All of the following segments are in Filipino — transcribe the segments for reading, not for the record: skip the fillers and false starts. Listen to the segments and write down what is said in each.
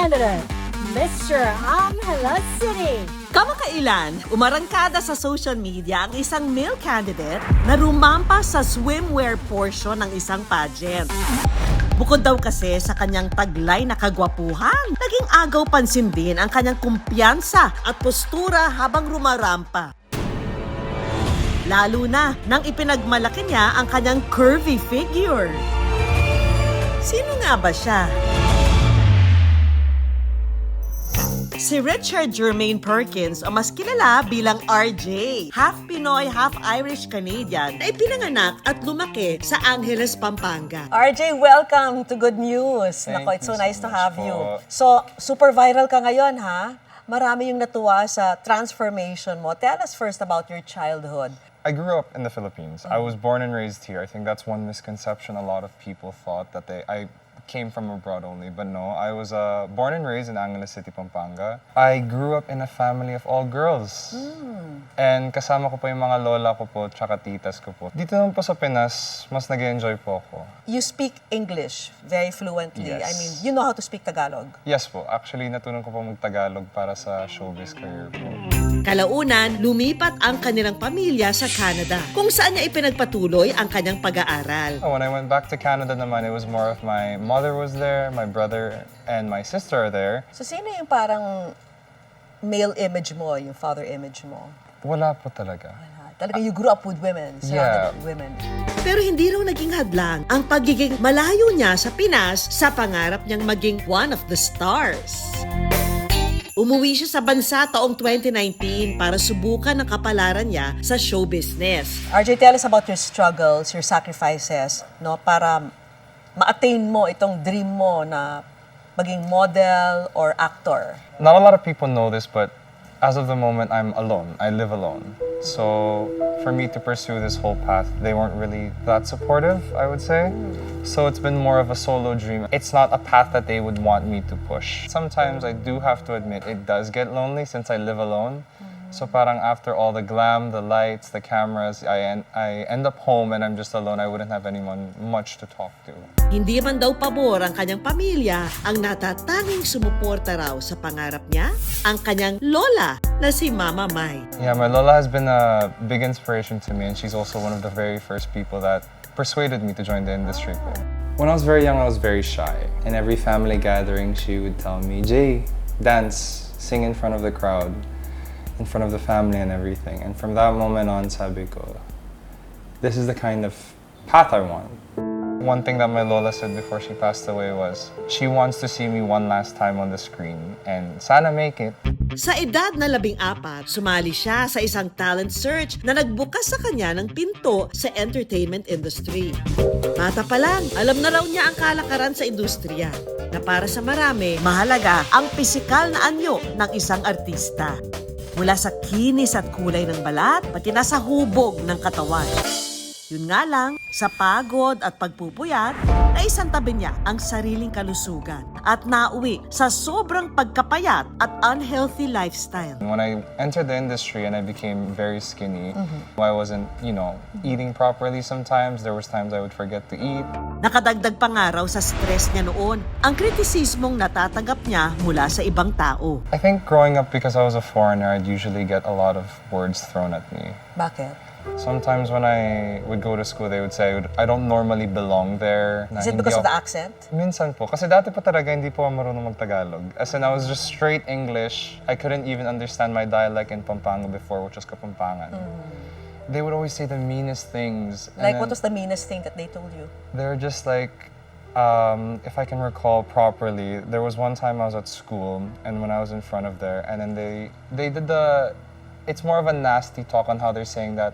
candidate, Mr. Angela City. Kamakailan, umarangkada sa social media ang isang male candidate na rumampa sa swimwear portion ng isang pageant. Bukod daw kasi sa kanyang taglay na kagwapuhan, naging agaw pansin din ang kanyang kumpiyansa at postura habang rumarampa. Lalo na nang ipinagmalaki niya ang kanyang curvy figure. Sino nga ba siya? Si Richard Jermaine Perkins o mas kilala bilang RJ, half Pinoy, half Irish Canadian na ipinanganak at lumaki sa Angeles, Pampanga. RJ, welcome to Good News. Thank Nako, it's so you so nice to much have po. you. So, super viral ka ngayon, ha? Marami yung natuwa sa transformation mo. Tell us first about your childhood. I grew up in the Philippines. I was born and raised here. I think that's one misconception a lot of people thought that I came from abroad only, but no. I was born and raised in Angeles City, Pampanga. I grew up in a family of all girls. And kasama ko po yung mga lola ko po, tsaka titas ko po. Dito naman po sa Pinas, mas nag-enjoy po ako. You speak English very fluently. Yes. I mean, you know how to speak Tagalog. Yes po, actually natunan ko po mag-Tagalog para sa showbiz career po. Kalaunan, lumipat ang kanilang pamilya sa Canada, kung saan niya ipinagpatuloy ang kanyang pag-aaral. When I went back to Canada naman, it was more of my mother was there, my brother and my sister are there. So, sino yung parang male image mo, yung father image mo? Wala po talaga. Talaga, you grew up with women, surrounded with women. Pero hindi raw naging hadlang ang pagiging malayo niya sa Pinas sa pangarap niyang maging one of the stars. Umuwi siya sa bansa taong 2019 para subukan ang kapalaran niya sa show business. RJ, tell us about your struggles, your sacrifices, no, para ma-attain mo itong dream mo na maging model or actor. Not a lot of people know this, but as of the moment, I'm alone. I live alone. So for me to pursue this whole path, they weren't really that supportive, I would say. So it's been more of a solo dream. It's not a path that they would want me to push. Sometimes I do have to admit it does get lonely since I live alone. So parang after all the glam, the lights, the cameras, I end up home and I'm just alone. I wouldn't have anyone much to talk to. Hindi man daw pabor ang kanyang pamilya, ang natatanging sumuporta raw sa pangarap niya, ang kanyang lola na si Mama Mai. Yeah, my lola has been a big inspiration to me and she's also one of the very first people that persuaded me to join the industry. When I was very young, I was very shy. In every family gathering, she would tell me, Jay, dance, sing in front of the crowd, in front of the family and everything. And from that moment on, sabi ko, this is the kind of path I want. One thing that my lola said before she passed away was, she wants to see me one last time on the screen and sana make it. Sa edad na 14, sumali siya sa isang talent search na nagbukas sa kanya ng pinto sa entertainment industry. Bata pa lang, alam na raw niya ang kalakaran sa industriya, na para sa marami, mahalaga ang pisikal na anyo ng isang artista. Mula sa kinis at kulay ng balat, pati na sa hubog ng katawan. Yun nga lang, sa pagod at pagpupuyat, naisantabi niya ang sariling kalusugan at nauwi sa sobrang pagkapayat at unhealthy lifestyle. When I entered the industry and I became very skinny, I wasn't, eating properly sometimes. There was times I would forget to eat. Nakadagdag pa nga raw sa stress niya noon, ang kritisismong natatanggap niya mula sa ibang tao. I think growing up because I was a foreigner, I'd usually get a lot of words thrown at me. Bakit? Sometimes when I would go to school, they would say, I don't normally belong there. Is it because of the accent? Minsan po. Kasi dati pa talaga hindi po ako marunong mag-Tagalog. As in, I was just straight English. I couldn't even understand my dialect in Pampanga before, which was Kapampangan. They would always say the meanest things. Like, what was the meanest thing that they told you? They were just like, if I can recall properly, there was one time I was at school, and when I was in front of there, and then they did it's more of a nasty talk on how they're saying that,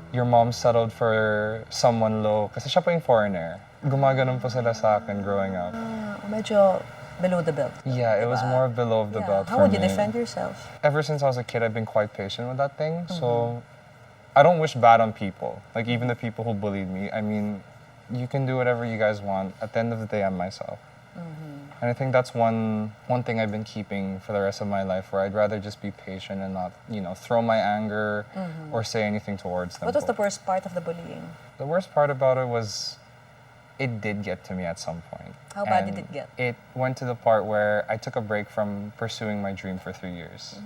your mom settled for someone low. Kasi siya po yung foreigner. Gumaganon po sila sa akin growing up. Medyo below the belt. Yeah, it was more below the belt How for would you me. defend yourself? Ever since I was a kid, I've been quite patient with that thing. So I don't wish bad on people. Like even the people who bullied me. I mean, you can do whatever you guys want. At the end of the day, I'm myself. And I think that's one thing I've been keeping for the rest of my life, where I'd rather just be patient and not, throw my anger or say anything towards them. What was the worst part of the bullying? The worst part about it was it did get to me at some point. How bad And did it get? It went to the part where I took a break from pursuing my dream for 3 years.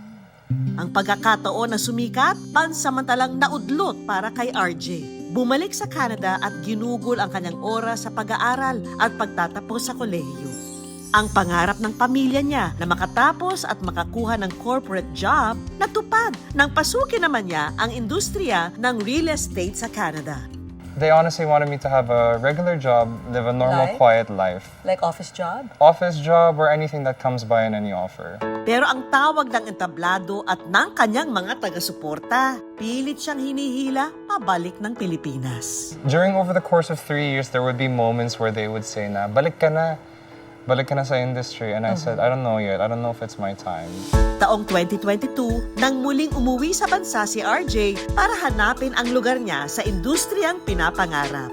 Ang pagkakataon na sumikat, pansamantalang naudlot para kay RJ. Bumalik sa Canada at ginugol ang kanyang oras sa pag-aaral at pagtatapos sa kolehiyo. Ang pangarap ng pamilya niya na makatapos at makakuha ng corporate job, natupad nang pasukin naman niya ang industriya ng real estate sa Canada. They honestly wanted me to have a regular job, live a normal, Like? quiet life. Like office job? Office job or anything that comes by in any offer. Pero ang tawag ng entablado at ng kanyang mga taga-suporta, pilit siyang hinihila pabalik ng Pilipinas. During over the course of 3 years, there would be moments where they would say na, balik ka na sa industry. And I said, I don't know yet. I don't know if it's my time. Taong 2022, nang muling umuwi sa bansa si RJ para hanapin ang lugar niya sa industriyang pinapangarap.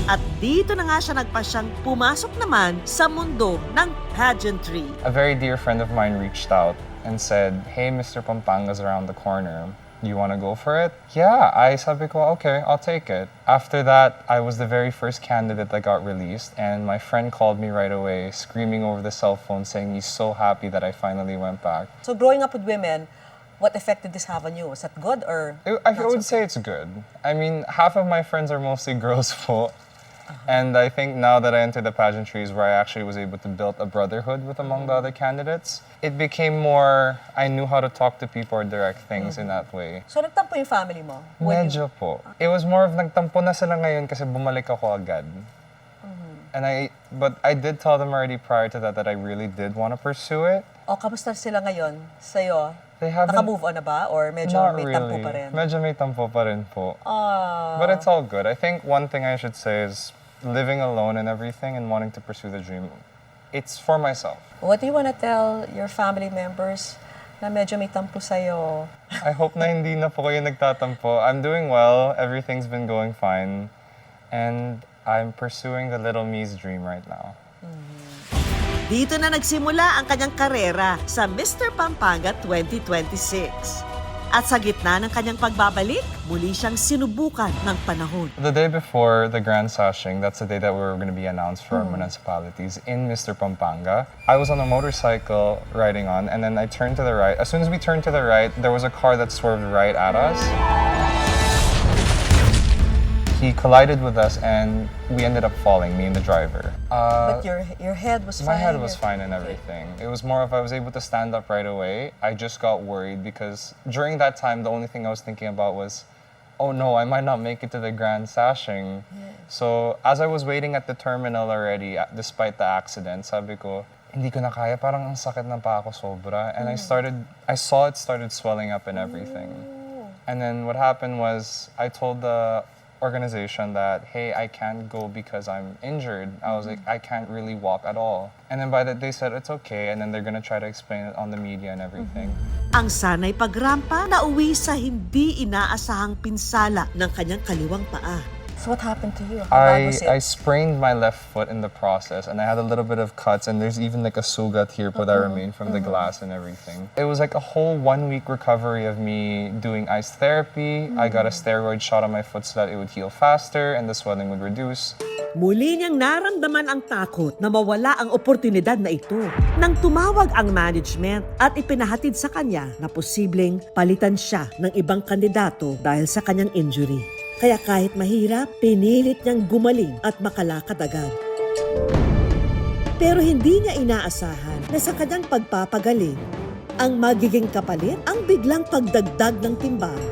At dito na nga siya nagpasyang pumasok naman sa mundo ng pageantry. A very dear friend of mine reached out and said, hey, Mr. Pampanga's around the corner. You want to go for it? Yeah, I sabi ko, okay, I'll take it. After that, I was the very first candidate that got released, and my friend called me right away, screaming over the cell phone, saying he's so happy that I finally went back. So growing up with women, what effect did this have on you? Was that good or I would say it's good. I mean, half of my friends are mostly girls po. And I think now that I entered the pageantries where I actually was able to build a brotherhood with among the other candidates, it became more, I knew how to talk to people or direct things in that way. So nagtampo yung family mo? When you- Medyo po. It was more of nagtampo na sila ngayon kasi bumalik ako agad. But I did tell them already prior to that I really did want to pursue it. O, kamusta sila ngayon sa'yo? They haven't, Naka-move on na ba? Or medyo not may really. tampo pa rin? Medyo may tampo pa rin po. Ah. But it's all good. I think one thing I should say is living alone and everything and wanting to pursue the dream, it's for myself. What do you want to tell your family members na medyo may tampo sa'yo? I hope na hindi na po kayo nagtatampo. I'm doing well. Everything's been going fine. And I'm pursuing the little me's dream right now. Dito na nagsimula ang kanyang karera sa Mr. Pampanga 2026. At sa gitna ng kanyang pagbabalik, muli siyang sinubukan ng panahon. The day before the Grand Sashing, that's the day that we were going to be announced for our municipalities in Mr. Pampanga. I was on a motorcycle riding on, and then I turned to the right. As soon as we turned to the right, there was a car that swerved right at us. He collided with us, and we ended up falling, me and the driver. But your head was fine? My head was fine and everything. It was more of I was able to stand up right away. I just got worried because during that time, the only thing I was thinking about was, oh no, I might not make it to the Grand Sashing. So as I was waiting at the terminal already, despite the accident, sabi ko, hindi ko na kaya, parang ang sakit na pa ako sobra. And I saw it started swelling up and everything. And then what happened was, I told the organization that, hey, I can't go because I'm injured. I was like, I can't really walk at all. And then by that, they said, it's okay. And then they're gonna try to explain it on the media and everything. Ang sanay pagrampa na uwi sa hindi inaasahang pinsala ng kanyang kaliwang paa. So what happened to you? How bad was it? I sprained my left foot in the process, and I had a little bit of cuts, and there's even like a sugat here that remained from the glass and everything. It was like a whole 1 week recovery of me doing ice therapy. I got a steroid shot on my foot so that it would heal faster and the swelling would reduce. Muli niyang naramdaman ang takot na mawala ang oportunidad na ito nang tumawag ang management at ipinahatid sa kanya na posibleng palitan siya ng ibang kandidato dahil sa kanyang injury. Kaya kahit mahirap, pinilit niyang gumaling at makalakad agad. Pero hindi niya inaasahan na sa kanyang pagpapagaling, ang magiging kapalit ang biglang pagdagdag ng timbang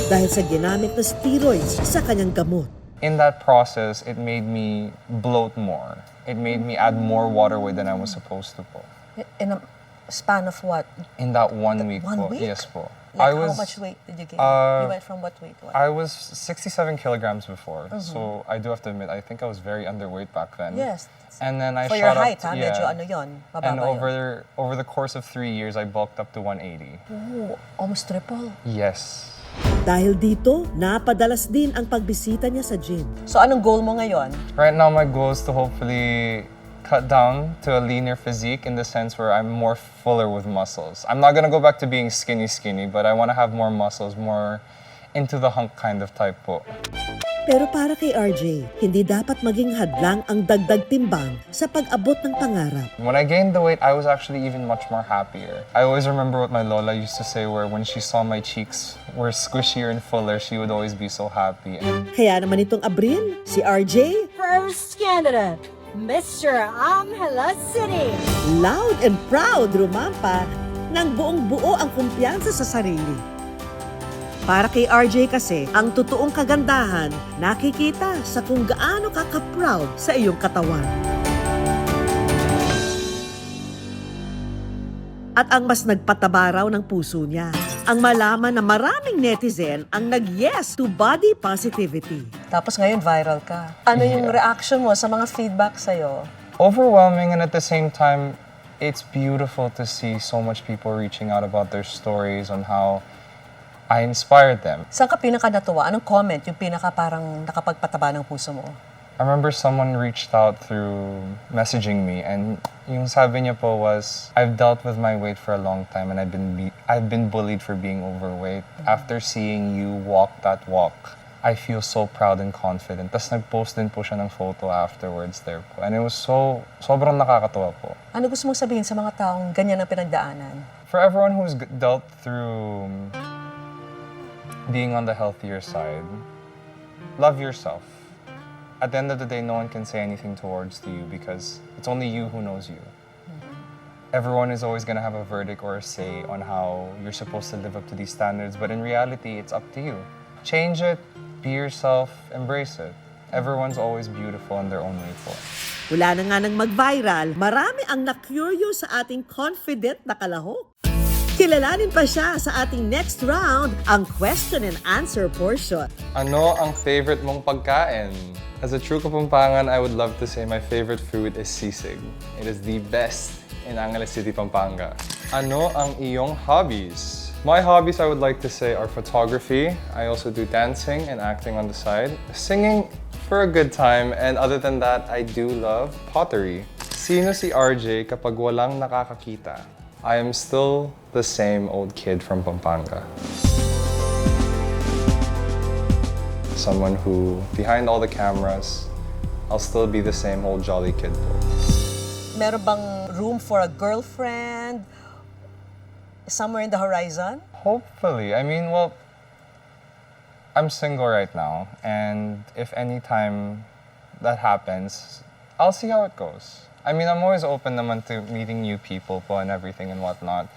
dahil sa ginamit na steroids sa kanyang gamot. In that process, it made me bloat more. It made me add more water weight than I was supposed to po. In a span of what? In that 1 week 1 po. week? Yes po. Like how much weight did you gain? You went from what weight to what? I was 67 kilograms before, so I do have to admit, I think I was very underweight back then. Yes. And then I For shot your height, up, medyo ano yun, mababa and yun. over the course of 3 years, I bulked up to 180. Ooh, almost triple. Yes. Dahil dito, napadalas din ang pagbisita niya sa gym. So anong goal mo ngayon? Right now, my goal is to hopefully cut down to a leaner physique in the sense where I'm more fuller with muscles. I'm not gonna go back to being skinny, but I want to have more muscles, more into the hunk kind of type po. Pero para kay RJ, hindi dapat maging hadlang ang dagdag timbang sa pag-abot ng pangarap. When I gained the weight, I was actually even much more happier. I always remember what my Lola used to say, where when she saw my cheeks were squishier and fuller, she would always be so happy. Kaya naman itong Abril, si RJ, First candidate, Mr. Angela City. loud and proud rumampa ng buong buo ang kumpiyansa sa sarili. Para kay RJ kasi, ang totoong kagandahan nakikita sa kung gaano ka ka-proud sa iyong katawan. At ang mas nagpataba raw ng puso niya, ang malaman na maraming netizen ang nag-yes to body positivity. Tapos ngayon, viral ka. Ano yung reaction mo sa mga feedback sa'yo? Overwhelming, and at the same time, it's beautiful to see so much people reaching out about their stories on how I inspired them. Saan ka pinaka-natuwa? Anong comment yung pinaka parang nakapagpataba ng puso mo? I remember someone reached out through messaging me, and yung sabi niya po was, I've dealt with my weight for a long time and I've been bullied for being overweight. After seeing you walk that walk, I feel so proud and confident. Tapos nag-post din po siya ng photo afterwards there po. And it was sobrang nakakatuwa po. Ano gusto mong sabihin sa mga taong ganyan ang pinagdaanan? For everyone who's dealt through being on the healthier side, love yourself. At the end of the day, no one can say anything towards you because it's only you who knows you. Everyone is always going to have a verdict or a say on how you're supposed to live up to these standards, but in reality, it's up to you. Change it, be yourself, embrace it. Everyone's always beautiful in their own way po. Wala na nga nang mag-viral, marami ang na-curious sa ating confident na kalahok. Kilalanin pa siya sa ating next round, ang question and answer portion. Ano ang favorite mong pagkain? As a true Kapampangan, I would love to say my favorite food is sisig. It is the best in Angeles City, Pampanga. Ano ang iyong hobbies? My hobbies, I would like to say, are photography. I also do dancing and acting on the side. Singing for a good time, and other than that, I do love pottery. Sino si RJ kapag walang nakakakita? I am still the same old kid from Pampanga. Someone who, behind all the cameras, I'll still be the same old jolly kid po. Meron bang room for a girlfriend? Somewhere in the horizon? Hopefully. I mean, well, I'm single right now, and if any time that happens, I'll see how it goes. I mean, I'm always open naman to meeting new people po and everything and whatnot.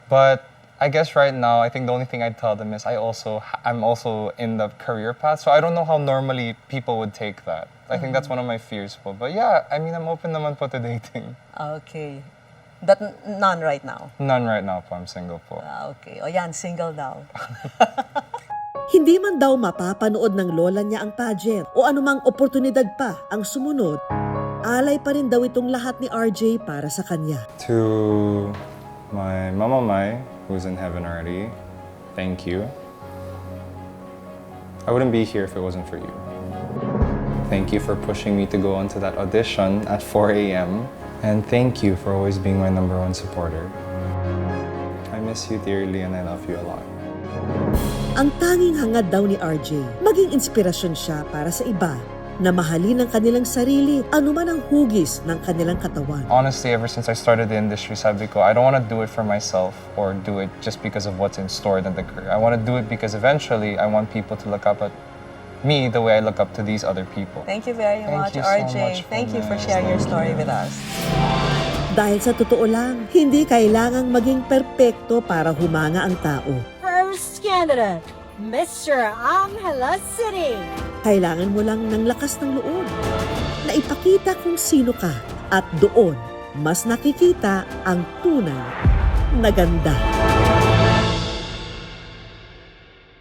But I guess right now, I think the only thing I'd tell them is I'm also in the career path, so I don't know how normally people would take that. I think that's one of my fears po. But yeah, I mean, I'm open naman po to dating. Okay. But none right now? None right now po, I'm single po. Okay. O yan, single daw. Hindi man daw mapapanood ng lola niya ang pageant o anumang oportunidad pa ang sumunod, alay pa rin daw itong lahat ni RJ para sa kanya. To my Mama Mai, who's in heaven already, thank you. I wouldn't be here if it wasn't for you. Thank you for pushing me to go onto that audition at 4 a.m. And thank you for always being my #1 supporter. I miss you dearly and I love you a lot. Ang tanging hangad daw ni RJ, maging inspirasyon siya para sa iba na mahalin ang kanilang sarili, anuman ang hugis ng kanilang katawan. Honestly, ever since I started the industry, sabi ko, I don't want to do it for myself or do it just because of what's in store in the career. I want to do it because eventually I want people to look up at me the way I look up to these other people. Thank you very much, you so RJ. much, Thank you for Miss. sharing your story with us. Dahil sa totoo lang, hindi kailangang maging perpekto para humanga ang tao. First candidate, Mr. Angela City. Kailangan mo lang ng lakas ng loob na ipakita kung sino ka at doon mas nakikita ang tunay na ganda.